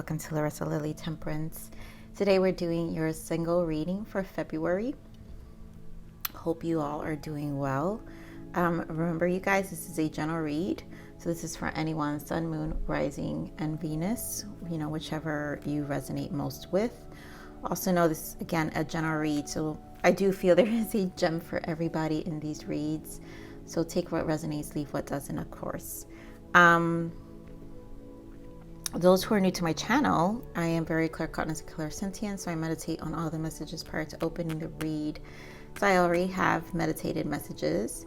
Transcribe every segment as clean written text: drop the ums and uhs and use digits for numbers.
Welcome to Larisa Lili Temperance. Today we're doing your single reading for February. Hope you all are doing well. Remember you guys, this is a general read. So this is for anyone, Sun, Moon, Rising, and Venus, whichever you resonate most with. Also know this, again, a general read. So I do feel there is a gem for everybody in these reads. So take what resonates, leave what doesn't, of course. Those who are new to my channel, I am very claircognizant and clairsentient, so I meditate on all the messages prior to opening the read. So I already have meditated messages.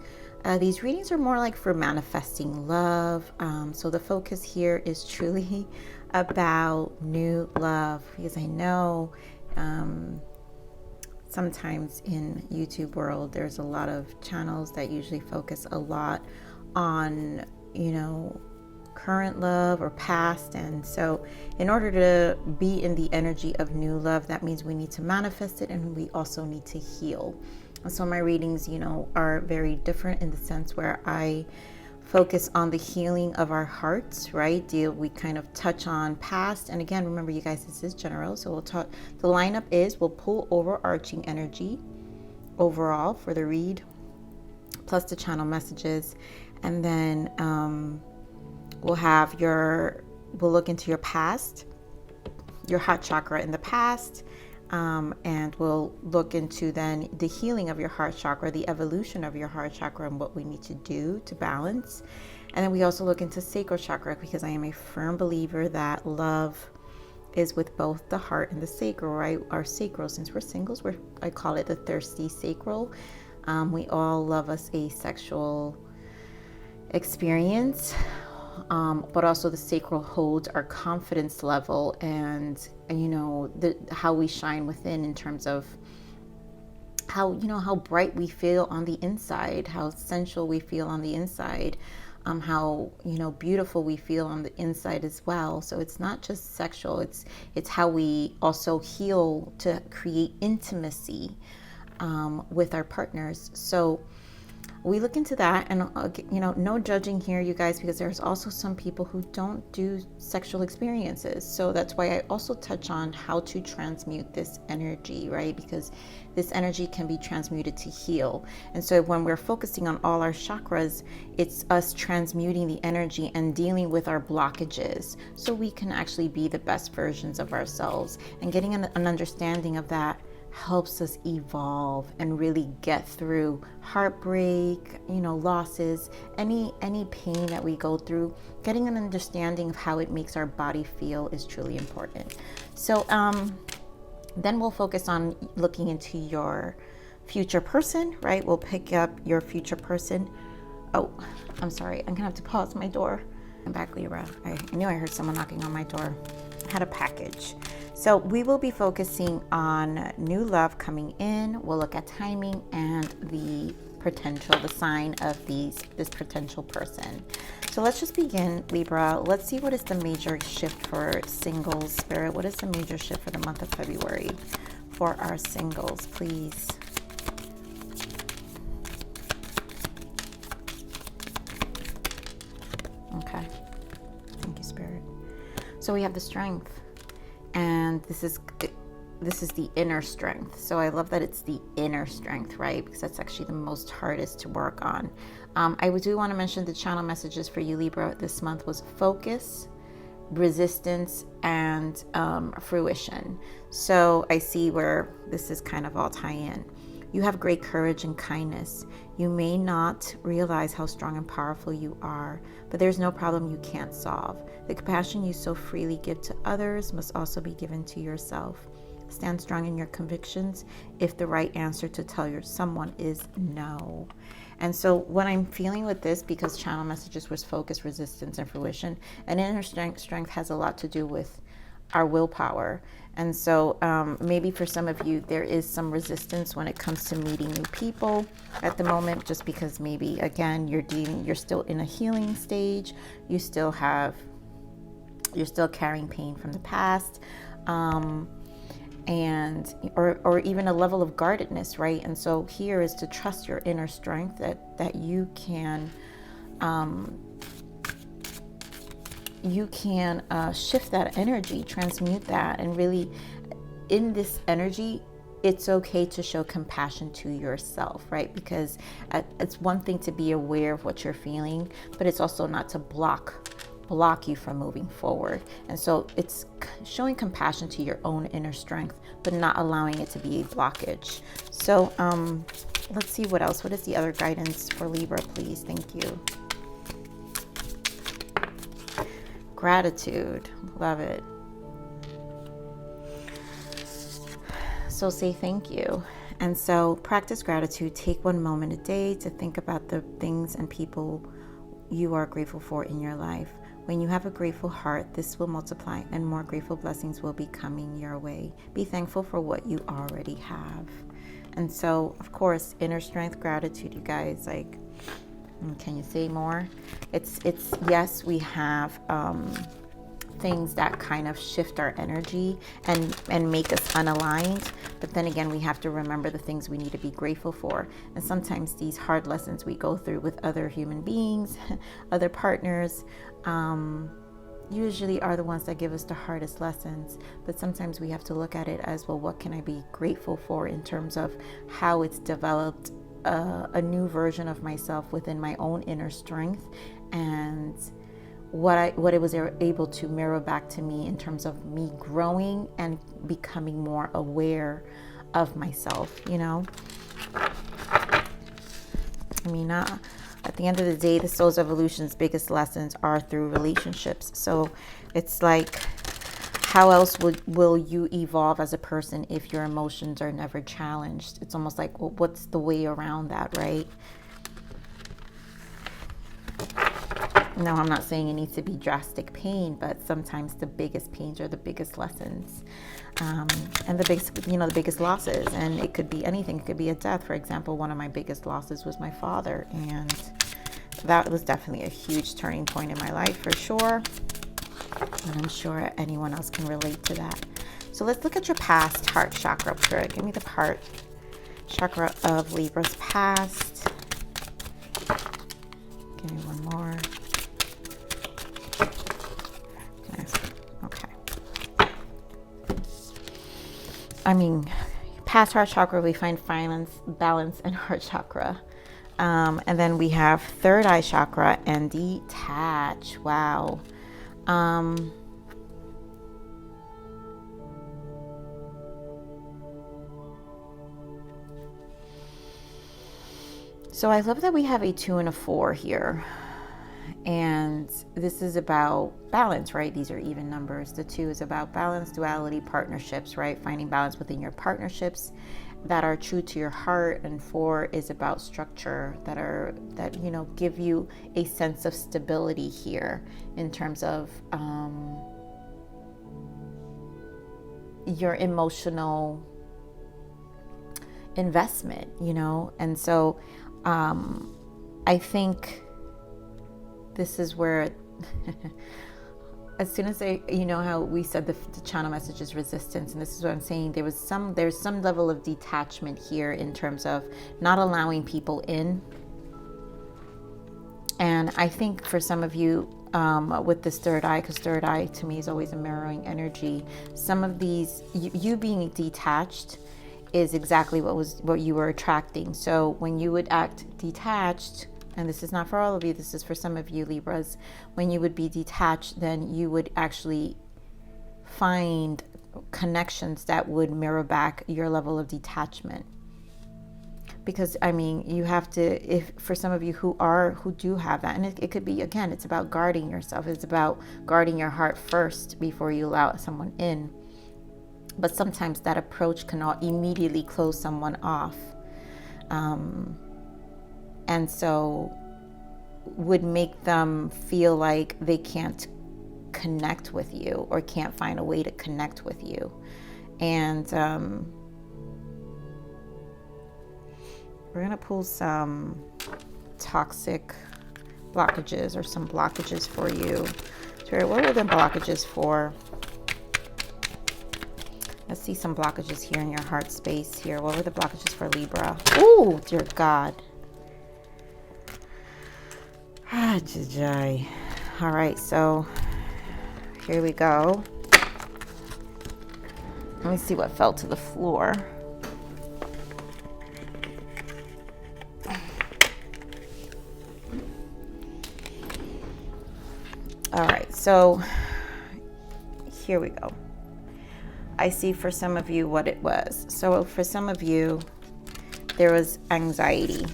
These readings are more like for manifesting love. So the focus here is truly about new love, because I know sometimes in YouTube world, there's a lot of channels that usually focus a lot on, current love or past. And so in order to be in the energy of new love, that means we need to manifest it, and we also need to heal. And so my readings, are very different in the sense where I focus on the healing of our hearts, right? We kind of touch on past. And again, remember you guys, this is general. So the lineup is, we'll pull overarching energy overall for the read, plus the channel messages. And then, we'll look into your past, your heart chakra in the past, and we'll look into then the healing of your heart chakra, the evolution of your heart chakra, and what we need to do to balance. And then we also look into sacral chakra, because I am a firm believer that love is with both the heart and the sacral, right? Our sacral, since we're singles, I call it the thirsty sacral. We all love us a sexual experience. But also the sacral holds our confidence level and how we shine within, in terms of how bright we feel on the inside, how sensual we feel on the inside, how beautiful we feel on the inside as well. So it's not just sexual, it's how we also heal to create intimacy with our partners. So we look into that, and no judging here, you guys, because there's also some people who don't do sexual experiences. So that's why I also touch on how to transmute this energy, right? Because this energy can be transmuted to heal. And so when we're focusing on all our chakras, it's us transmuting the energy and dealing with our blockages, so we can actually be the best versions of ourselves. And getting an understanding of that helps us evolve and really get through heartbreak, losses, any pain that we go through. Getting an understanding of how it makes our body feel is truly important. So then we'll focus on looking into your future person, right? We'll pick up your future person. Oh, I'm sorry, I'm gonna have to pause my door. I'm back, Libra. I knew I heard someone knocking on my door. I had a package. So we will be focusing on new love coming in. We'll look at timing and the potential, the sign of this potential person. So let's just begin, Libra. Let's see what is the major shift for singles, Spirit. What is the major shift for the month of February for our singles, please? Okay. Thank you, Spirit. So we have the Strength. And this is the inner strength. So I love that it's the inner strength, right? Because that's actually the most hardest to work on. I do want to mention the channel messages for you, Libra, this month was focus, resistance, and fruition. So I see where this is kind of all tie in. You have great courage and kindness. You may not realize how strong and powerful you are, but there's no problem you can't solve. The compassion you so freely give to others must also be given to yourself. Stand strong in your convictions if the right answer to tell someone is no. And so what I'm feeling with this, because channel messages was focus, resistance, and fruition, and inner strength has a lot to do with our willpower. And so maybe for some of you, there is some resistance when it comes to meeting new people at the moment, just because maybe, again, you're still in a healing stage. You're still carrying pain from the past, and or even a level of guardedness, right? And so here is to trust your inner strength, that you can you can shift that energy, transmute that, and really, in this energy, it's okay to show compassion to yourself, right? Because it's one thing to be aware of what you're feeling, but it's also not to block you from moving forward. And so it's showing compassion to your own inner strength, but not allowing it to be a blockage. So let's see what else. What is the other guidance for Libra, please? Thank you. Gratitude. Love it. So say thank you. And so practice gratitude. Take one moment a day to think about the things and people you are grateful for in your life. When you have a grateful heart, this will multiply and more grateful blessings will be coming your way. Be thankful for what you already have. And so, of course, inner strength, gratitude, you guys, like, can you say more? It's yes, we have things that kind of shift our energy and make us unaligned, but then again, we have to remember the things we need to be grateful for. And sometimes these hard lessons we go through with other human beings, other partners, usually are the ones that give us the hardest lessons. But sometimes we have to look at it as, well, what can I be grateful for in terms of how it's developed a new version of myself within my own inner strength, and what it was able to mirror back to me in terms of me growing and becoming more aware of myself, you know? I mean, at the end of the day, the soul's evolution's biggest lessons are through relationships. So it's like, how else will you evolve as a person if your emotions are never challenged? It's almost like, well, what's the way around that, right? No, I'm not saying it needs to be drastic pain, but sometimes the biggest pains are the biggest lessons, and the biggest losses. And it could be anything. It could be a death. For example, one of my biggest losses was my father, and that was definitely a huge turning point in my life, for sure. And I'm sure anyone else can relate to that. So let's look at your past heart chakra. Give me the heart chakra of Libra's past. Give me one more. Okay. I mean, past heart chakra, we find balance, and heart chakra. And then we have third eye chakra and detach. Wow. So I love that we have a 2 and a 4 here. And this is about balance, right? These are even numbers. The 2 is about balance, duality, partnerships, right? Finding balance within your partnerships that are true to your heart. And 4 is about structure that give you a sense of stability here in terms of your emotional investment, and so I think this is where as soon as how we said the channel message is resistance, and this is what I'm saying, there's some level of detachment here in terms of not allowing people in. And I think for some of you with this third eye, because third eye to me is always a mirroring energy, some of these you being detached is exactly what you were attracting. So when you would act detached, and this is not for all of you, this is for some of you Libras, when you would be detached, then you would actually find connections that would mirror back your level of detachment. Because you have to, if for some of you who do have that, and it could be, again, it's about guarding yourself, it's about guarding your heart first before you allow someone in. But sometimes that approach cannot immediately close someone off. And so would make them feel like they can't connect with you or can't find a way to connect with you. And we're going to pull some toxic blockages or some blockages for you. So what are the blockages for? Let's see some blockages here in your heart space here. What were the blockages for Libra? Oh, dear God. All right, so Here we go. Let me see what fell to the floor. All right, so here we go. I see for some of you what it was. So for some of you, there was anxiety.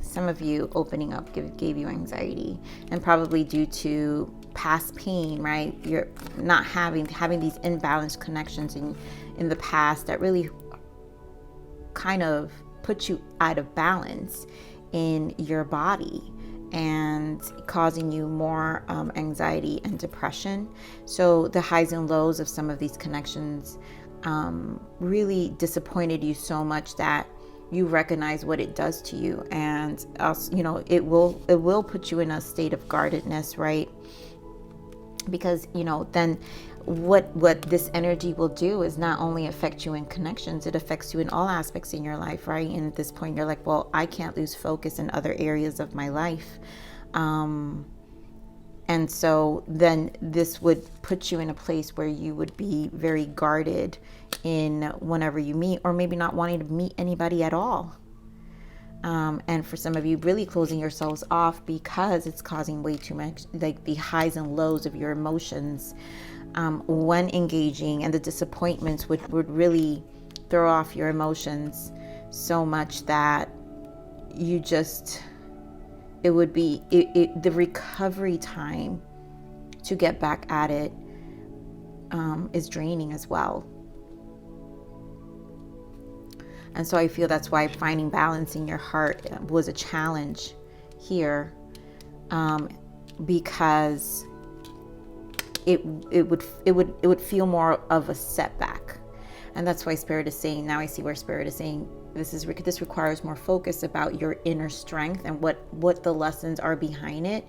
Some of you opening up gave you anxiety, and probably due to past pain, right? You're not having these imbalanced connections in the past that really kind of put you out of balance in your body and causing you more anxiety and depression. So the highs and lows of some of these connections really disappointed you so much that you recognize what it does to you, and you know, it will put you in a state of guardedness, right? Because, you know, then what this energy will do is not only affect you in connections, it affects you in all aspects in your life, right? And at this point you're like, well, I can't lose focus in other areas of my life. And so then this would put you in a place where you would be very guarded in whenever you meet, or maybe not wanting to meet anybody at all. And for some of you, really closing yourselves off because it's causing way too much, like the highs and lows of your emotions when engaging, and the disappointments would really throw off your emotions so much that you just, it would be, the recovery time to get back at it is draining as well. And so I feel that's why finding balance in your heart was a challenge here, because it would feel more of a setback. And that's why Spirit is saying, now I see where Spirit is saying, this requires more focus about your inner strength and what the lessons are behind it.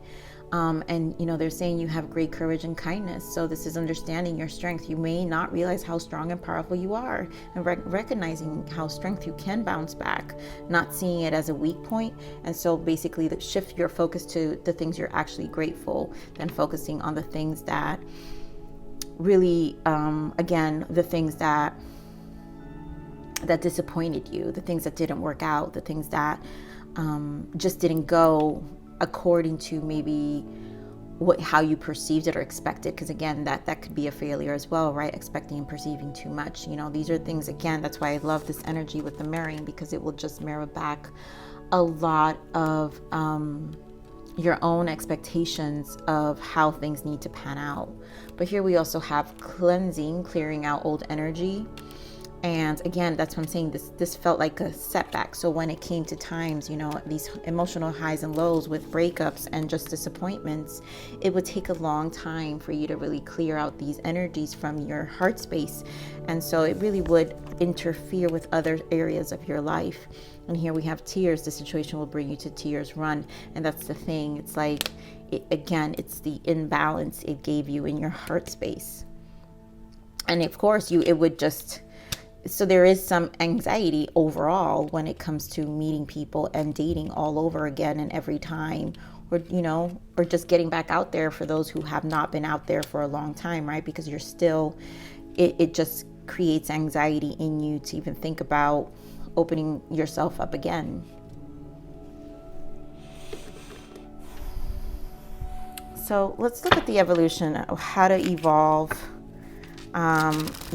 And, you know, they're saying you have great courage and kindness. So this is understanding your strength. You may not realize how strong and powerful you are, and recognizing how strength you can bounce back, not seeing it as a weak point. And so basically shift your focus to the things you're actually grateful, than focusing on the things that really, again, the things that disappointed you, the things that didn't work out, the things that just didn't go according to maybe how you perceived it or expected. Because again, that could be a failure as well, right? Expecting and perceiving too much. You know, these are things, again, that's why I love this energy with the mirroring, because it will just mirror back a lot of your own expectations of how things need to pan out. But here we also have cleansing, clearing out old energy. And again, that's what I'm saying, this felt like a setback. So when it came to times, you know, these emotional highs and lows with breakups and just disappointments, it would take a long time for you to really clear out these energies from your heart space. And so it really would interfere with other areas of your life. And here we have tears. The situation will bring you to tears run. And that's the thing. It's like, it's the imbalance it gave you in your heart space. And of course, it would just... So there is some anxiety overall when it comes to meeting people and dating all over again and every time, or, you know, or just getting back out there for those who have not been out there for a long time, right? Because you're still, it just creates anxiety in you to even think about opening yourself up again. So let's look at the evolution of how to evolve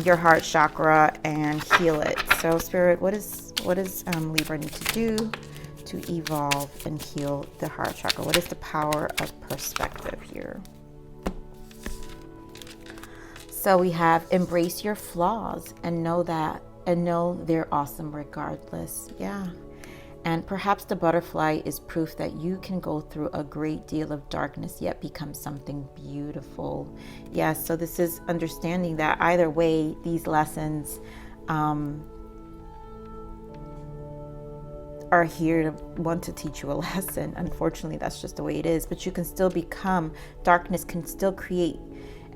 your heart chakra and heal it. So Spirit, what does Libra need to do to evolve and heal the heart chakra? What is the power of perspective here? So we have embrace your flaws and know they're awesome regardless. Yeah. And perhaps the butterfly is proof that you can go through a great deal of darkness yet become something beautiful. Yes, so this is understanding that either way, these lessons are here to want to teach you a lesson. Unfortunately, that's just the way it is. But you can still become, darkness can still create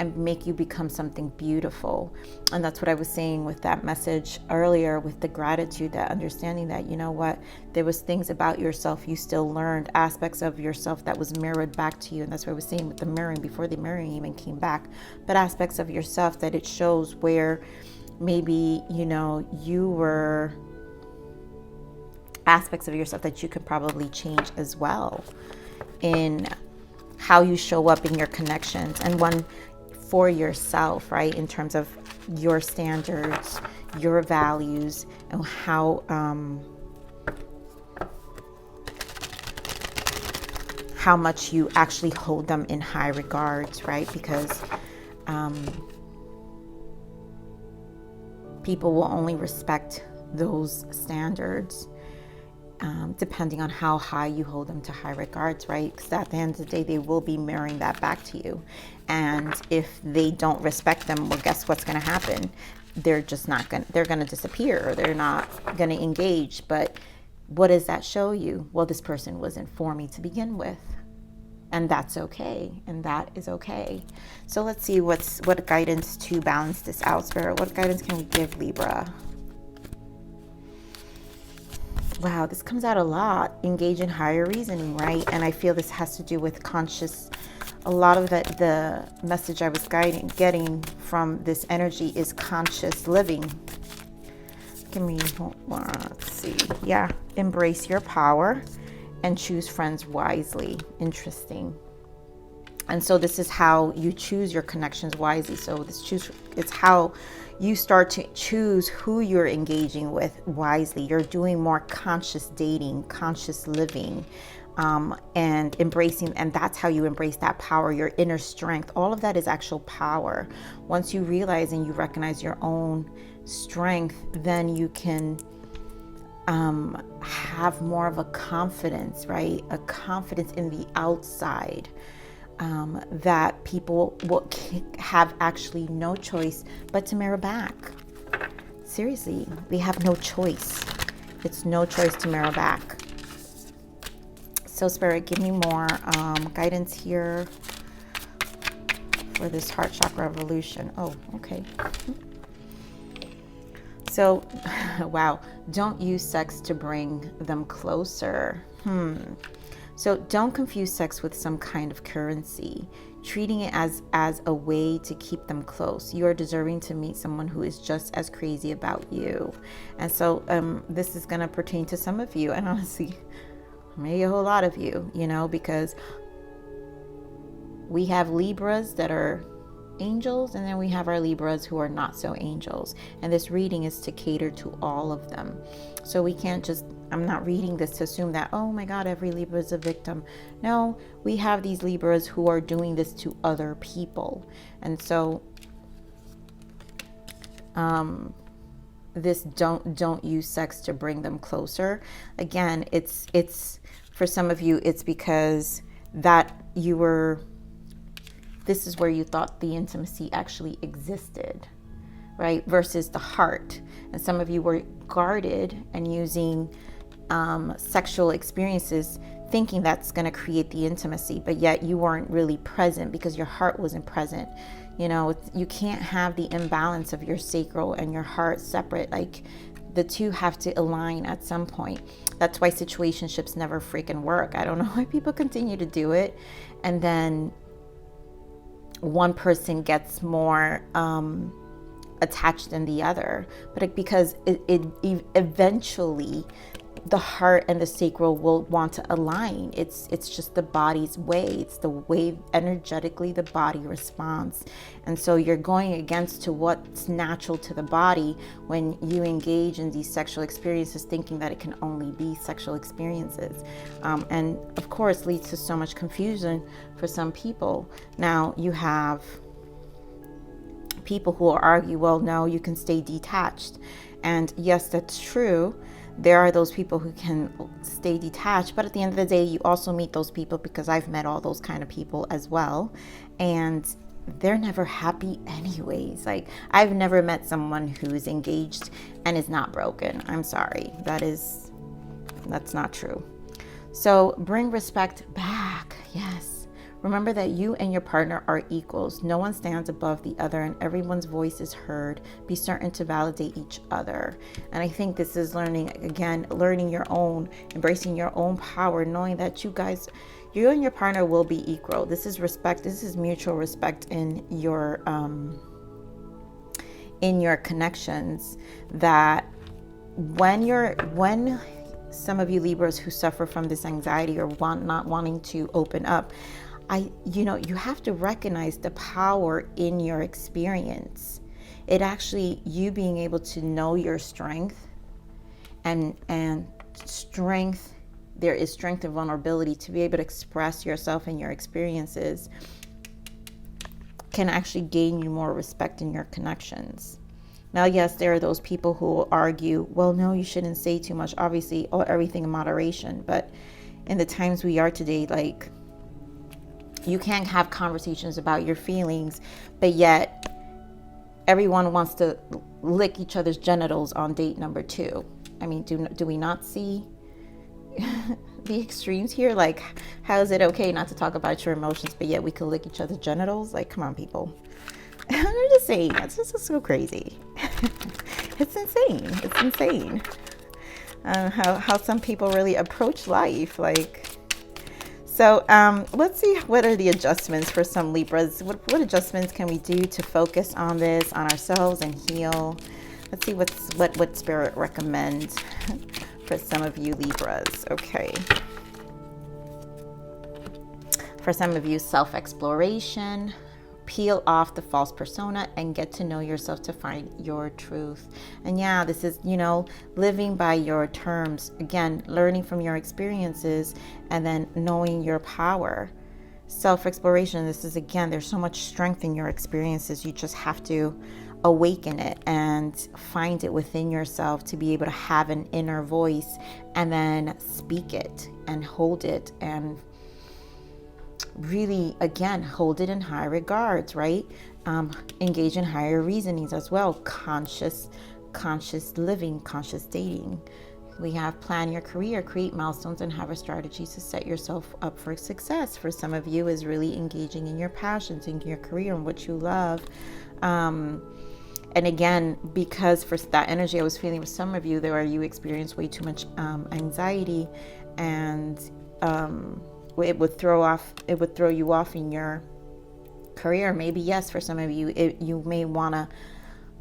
and make you become something beautiful. And that's what I was saying with that message earlier, with the gratitude, that understanding that, you know what, there was things about yourself you still learned, aspects of yourself that was mirrored back to you. And that's what I was saying with the mirroring, before the mirroring even came back, but aspects of yourself that it shows where maybe, you know, you were aspects of yourself that you could probably change as well in how you show up in your connections, and one for yourself, right? In terms of your standards, your values, and how much you actually hold them in high regards, right? Because people will only respect those standards depending on how high you hold them to high regards, right? Because at the end of the day, they will be mirroring that back to you. And if they don't respect them, well, guess what's going to happen? They're just not going to, they're going to disappear, or they're not going to engage. But what does that show you? Well, this person wasn't for me to begin with. And that's okay. And that is okay. So let's see what guidance to balance this out, Spirit. What guidance can we give Libra? Wow, this comes out a lot. Engage in higher reasoning, right? And I feel this has to do with conscious. A lot of the message I was getting from this energy is conscious living. Give me, let's see. Yeah, embrace your power and choose friends wisely. Interesting. And so this is how you choose your connections wisely. So it's how you start to choose who you're engaging with wisely. You're doing more conscious dating, conscious living, and embracing. And that's how you embrace that power, your inner strength. All of that is actual power. Once you realize and you recognize your own strength, then you can have more of a confidence, right? A confidence in the outside. That people will have actually no choice but to mirror back. Seriously, they have no choice. It's no choice to mirror back. So Spirit, give me more guidance here for this heart chakra evolution. Oh, okay. So, wow, don't use sex to bring them closer. So don't confuse sex with some kind of currency, treating it as a way to keep them close. You are deserving to meet someone who is just as crazy about you. And so this is going to pertain to some of you, and honestly, maybe a whole lot of you, you know, because we have Libras that are angels, and then we have our Libras who are not so angels. And this reading is to cater to all of them. So we can't just, I'm not reading this to assume that, oh my God, every Libra is a victim. No, we have these Libras who are doing this to other people. And so this don't use sex to bring them closer. Again, it's for some of you, it's because that this is where you thought the intimacy actually existed, right? Versus the heart. And some of you were guarded and using sexual experiences thinking that's going to create the intimacy, but yet you weren't really present because your heart wasn't present. You know, you can't have the imbalance of your sacral and your heart separate. Like, the two have to align at some point. That's why situationships never freaking work. I don't know why people continue to do it. And then one person gets more attached than the other, but because it eventually the heart and the sacral will want to align. It's just the body's way. It's the way energetically the body responds. And so you're going against to what's natural to the body when you engage in these sexual experiences, thinking that it can only be sexual experiences. And of course leads to so much confusion for some people. Now you have people who will argue, well, no, you can stay detached. And yes, that's true. There are those people who can stay detached, but at the end of the day, you also meet those people, because I've met all those kind of people as well, and they're never happy anyways. Like, I've never met someone who's engaged and is not broken. I'm sorry. That's not true. So bring respect back. Yes. Remember that you and your partner are equals. No one stands above the other and everyone's voice is heard. Be certain to validate each other. And I think this is learning, again, learning your own, embracing your own power, knowing that you and your partner will be equal. This is respect. This is mutual respect in your connections. That when some of you Libras who suffer from this anxiety or not wanting to open up, you have to recognize the power in your experience. It actually, you being able to know your strength and strength, there is strength and vulnerability to be able to express yourself and your experiences can actually gain you more respect in your connections. Now, yes, there are those people who will argue, well, no, you shouldn't say too much, obviously, or everything in moderation. But in the times we are today, like, you can't have conversations about your feelings, but yet everyone wants to lick each other's genitals on date number 2. I mean, do we not see the extremes here? Like, how is it okay not to talk about your emotions, but yet we can lick each other's genitals? Like, come on, people. I'm just saying, that's just so crazy. It's insane. It's insane. How some people really approach life. Like, so let's see, what are the adjustments for some Libras? What adjustments can we do to focus on this, on ourselves, and heal? Let's see what Spirit recommends for some of you Libras. Okay. For some of you, self-exploration. Peel off the false persona and get to know yourself to find your truth. And yeah, this is, living by your terms. Again, learning from your experiences and then knowing your power. Self-exploration, this is, again, there's so much strength in your experiences. You just have to awaken it and find it within yourself to be able to have an inner voice and then speak it and hold it and really, again, hold it in high regards, right? Engage in higher reasonings as well. Conscious living, conscious dating. We have plan your career, create milestones, and have a strategy to set yourself up for success. For some of you, is really engaging in your passions, in your career, and what you love. And again, because for that energy I was feeling with some of you, you experience way too much anxiety, and it would throw you off in your career. Maybe, yes, for some of you, you may want to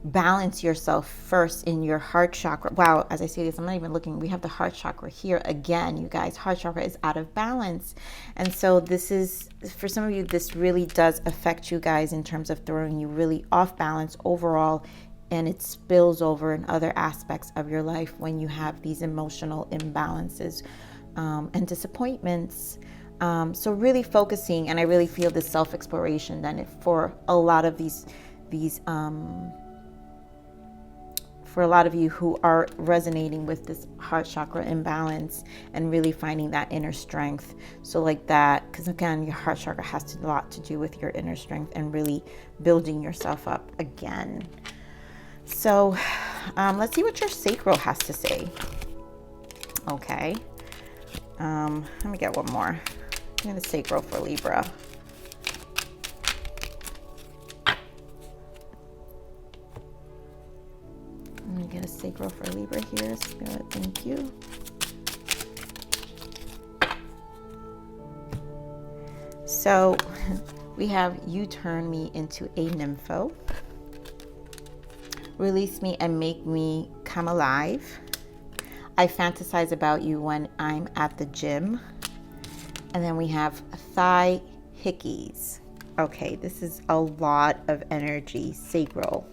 balance yourself first in your heart chakra. Wow, as I say this, I'm not even looking. We have the heart chakra here again, you guys. Heart chakra is out of balance. And so this is, for some of you, this really does affect you guys in terms of throwing you really off balance overall. And it spills over in other aspects of your life when you have these emotional imbalances and disappointments. So really focusing, and I really feel this self-exploration then for a lot of these for a lot of you who are resonating with this heart chakra imbalance and really finding that inner strength. So like that, because again, your heart chakra has a lot to do with your inner strength and really building yourself up again. So let's see what your sacral has to say. Okay. Let me get one more. I'm going to sacral for Libra. I'm going to get a sacral for Libra here. Spirit, thank you. So we have, you turn me into a nympho. Release me and make me come alive. I fantasize about you when I'm at the gym. And then we have thigh hickeys. Okay, this is a lot of energy. Sacral.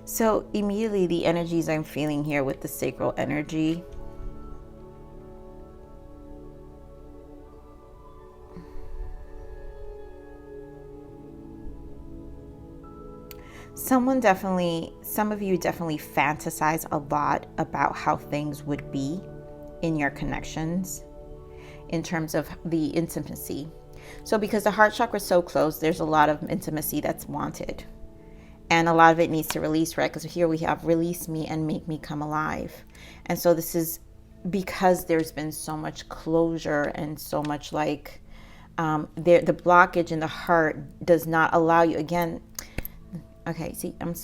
So immediately the energies I'm feeling here with the sacral energy. Some of you definitely fantasize a lot about how things would be in your connections. in terms of the intimacy. So because the heart chakra is so close, there's a lot of intimacy that's wanted. And a lot of it needs to release, right? Because here we have release me and make me come alive. And so this is because there's been so much closure and so much like the blockage in the heart does not allow you. Again, okay, see, I'm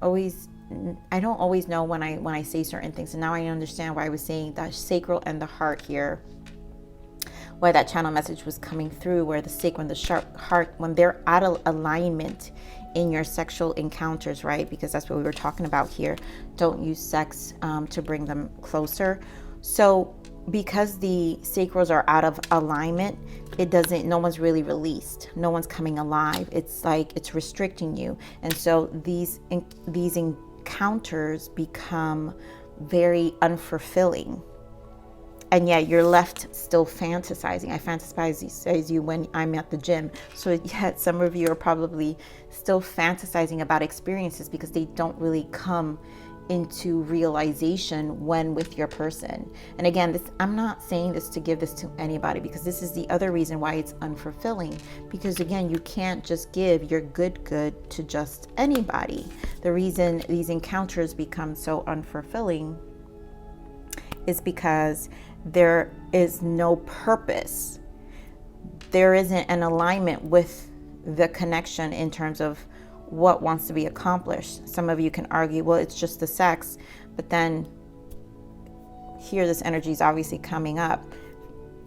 always, I don't always know when I say certain things. And now I understand why I was saying that sacral and the heart here, why that channel message was coming through, where the sacral and the heart, when they're out of alignment in your sexual encounters, right? Because that's what we were talking about here. Don't use sex to bring them closer. So because the sacrals are out of alignment, no one's really released. No one's coming alive. It's like it's restricting you. And so these encounters become very unfulfilling. And yet you're left still fantasizing. I fantasize you when I'm at the gym. So yet some of you are probably still fantasizing about experiences because they don't really come into realization when with your person. And again, I'm not saying this to give this to anybody, because this is the other reason why it's unfulfilling. Because again, you can't just give your good to just anybody. The reason these encounters become so unfulfilling is because there is no purpose. There isn't an alignment with the connection in terms of what wants to be accomplished. Some of you can argue, well, it's just the sex, but then here this energy is obviously coming up.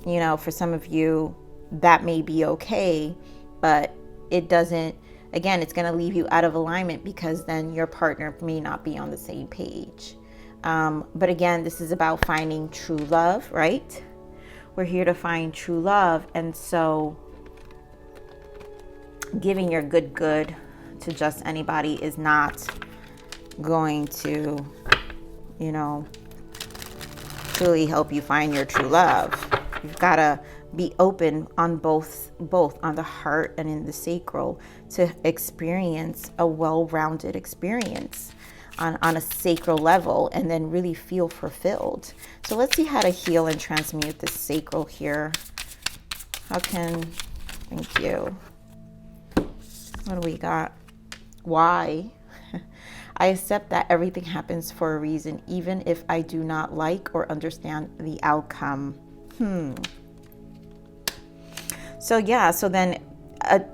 You know, for some of you, that may be okay, but it doesn't, again, it's going to leave you out of alignment because then your partner may not be on the same page. But again, this is about finding true love, right? We're here to find true love. And so giving your good to just anybody is not going to, you know, truly help you find your true love. You've got to be open on both on the heart and in the sacral to experience a well-rounded experience on a sacral level, and then really feel fulfilled. So let's see how to heal and transmute this sacral here. Thank you. What do we got? Why? I accept that everything happens for a reason, even if I do not like or understand the outcome. So yeah, so then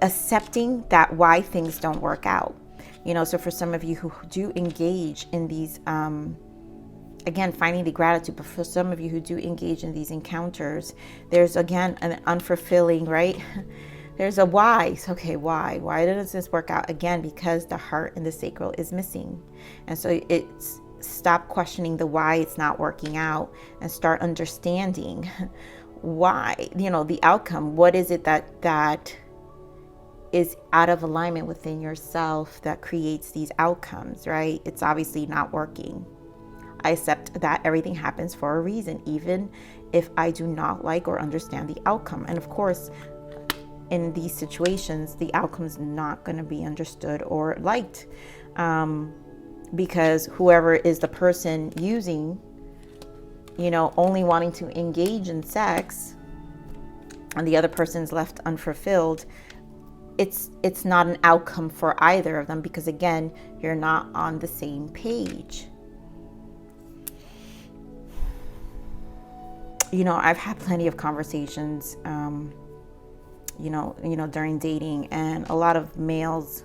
accepting that why things don't work out. You know, so for some of you who do engage in these, again, finding the gratitude, but for some of you who do engage in these encounters, there's, again, an unfulfilling, right? There's a why. So, okay, why? Why does this work out? Again, because the heart and the sacral is missing. And so it's stop questioning the why it's not working out and start understanding why, you know, the outcome. What is it that is out of alignment within yourself that creates these outcomes, right? It's obviously not working. I accept that everything happens for a reason, even if I do not like or understand the outcome. And of course, in these situations, the outcome is not going to be understood or liked, because whoever is the person using, you know, only wanting to engage in sex and the other person's left unfulfilled, it's not an outcome for either of them, because again, you're not on the same page. You know, I've had plenty of conversations, you know, during dating, and a lot of males,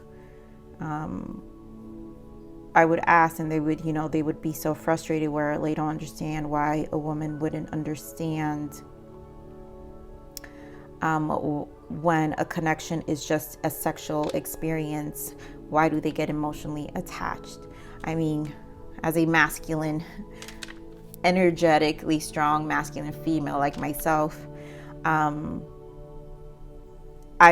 I would ask, and they would be so frustrated where they don't understand why a woman wouldn't understand when a connection is just a sexual experience. Why do they get emotionally attached? I mean, as a masculine, energetically strong masculine female like myself, I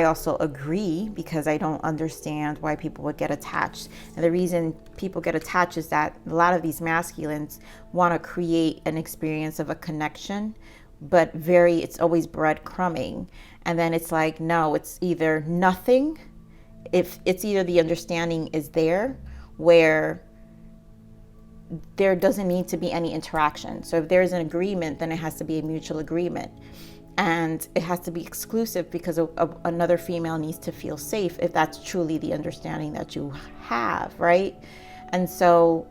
also agree, because I don't understand why people would get attached. And the reason people get attached is that a lot of these masculines want to create an experience of a connection, but it's always breadcrumbing. And then it's like, no, it's either nothing. If it's either the understanding is there where there doesn't need to be any interaction. So if there's an agreement, then it has to be a mutual agreement. And it has to be exclusive because another female needs to feel safe, if that's truly the understanding that you have, right? And so,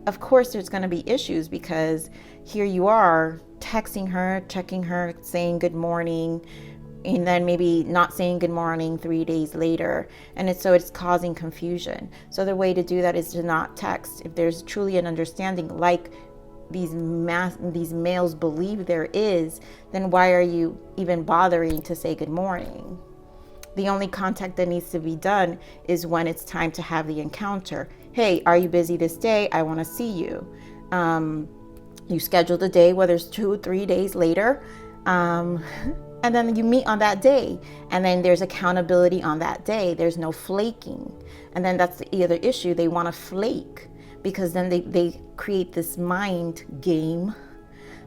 of course, there's going to be issues, because here you are texting her, checking her, saying good morning, and then maybe not saying good morning 3 days later. And it's causing confusion. So the way to do that is to not text. If there's truly an understanding, like these males believe there is, then why are you even bothering to say good morning? The only contact that needs to be done is when it's time to have the encounter. Hey, are you busy this day? I want to see you. You schedule the day, whether it's 2 or 3 days later, and then you meet on that day, and then there's accountability on that day. There's no flaking. And then that's the other issue. They want to flake, because then they create this mind game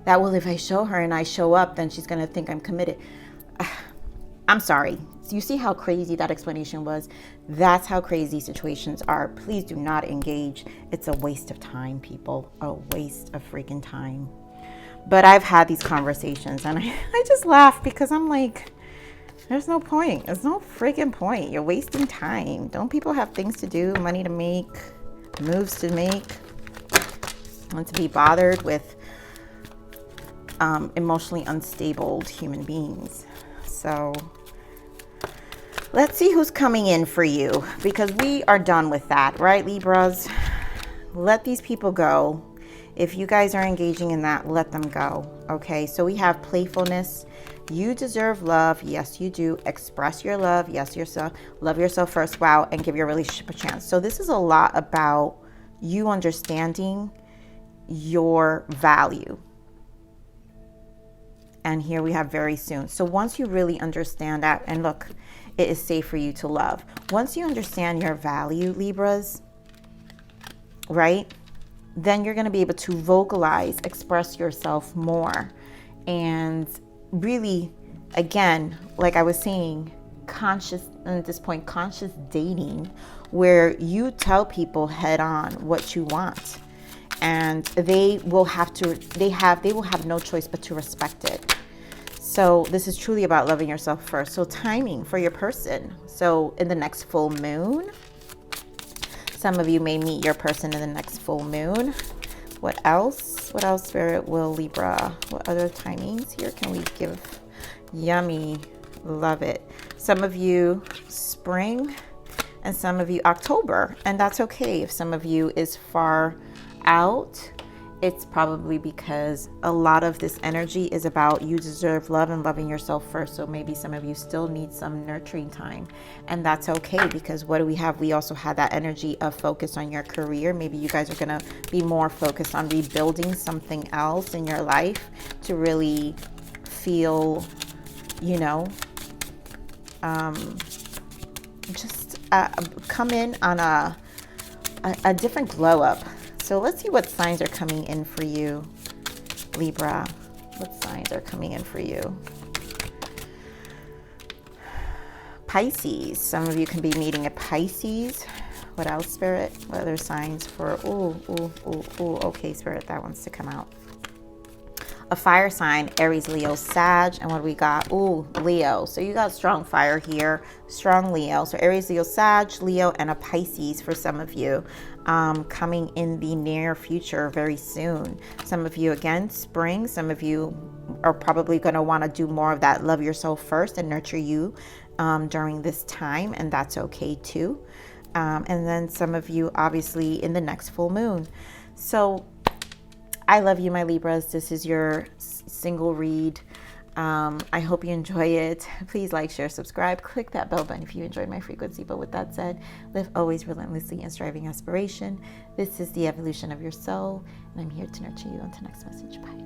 that, well, if I show her and I show up, then she's going to think I'm committed. I'm sorry. You see how crazy that explanation was? That's how crazy situations are. Please do not engage. It's a waste of time, people. A waste of freaking time. But I've had these conversations, and I just laugh, because I'm like, there's no point. There's no freaking point. You're wasting time. Don't people have things to do, money to make, moves to make, want to be bothered with emotionally unstable human beings? So let's see who's coming in for you, because we are done with that, right, Libras? Let these people go. If you guys are engaging in that, let them go. Okay, so we have playfulness. You deserve love. Yes, you do. Express your love. Yes, yourself. Love yourself first. Wow. And give your relationship a chance. So this is a lot about you understanding your value. And here we have very soon. So once you really understand that, and look, it is safe for you to love. Once you understand your value, Libras, right? Then you're going to be able to vocalize, express yourself more. And really, again, like I was saying, conscious, at this point, conscious dating, where you tell people head on what you want. And they will have no choice but to respect it. So this is truly about loving yourself first. So timing for your person. So in the next full moon, some of you may meet your person in the next full moon. What else? What else, Spirit, will Libra? What other timings here can we give? Yummy. Love it. Some of you spring, and some of you October. And that's okay. If some of you is far out, it's probably because a lot of this energy is about you deserve love and loving yourself first. So maybe some of you still need some nurturing time, and that's okay, because what do we have? We also had that energy of focus on your career. Maybe you guys are going to be more focused on rebuilding something else in your life to really feel, you know, just come in on a different glow up. So let's see what signs are coming in for you, Libra. What signs are coming in for you? Pisces. Some of you can be meeting a Pisces. What else, Spirit? What other signs for, okay, Spirit, that wants to come out. A fire sign, Aries, Leo, Sag. And what do we got? Leo. So you got strong fire here, strong Leo. So Aries, Leo, Sag, Leo, and a Pisces for some of you, coming in the near future very soon. Some of you, again, spring. Some of you are probably going to want to do more of that love yourself first and nurture you during this time. And that's okay too. And then some of you, obviously, in the next full moon. So I love you, my Libras. This is your single read. I hope you enjoy it. Please like, share, subscribe. Click that bell button if you enjoyed my frequency. But with that said, live always relentlessly and striving aspiration. This is the evolution of your soul, and I'm here to nurture you. Until next message. Bye.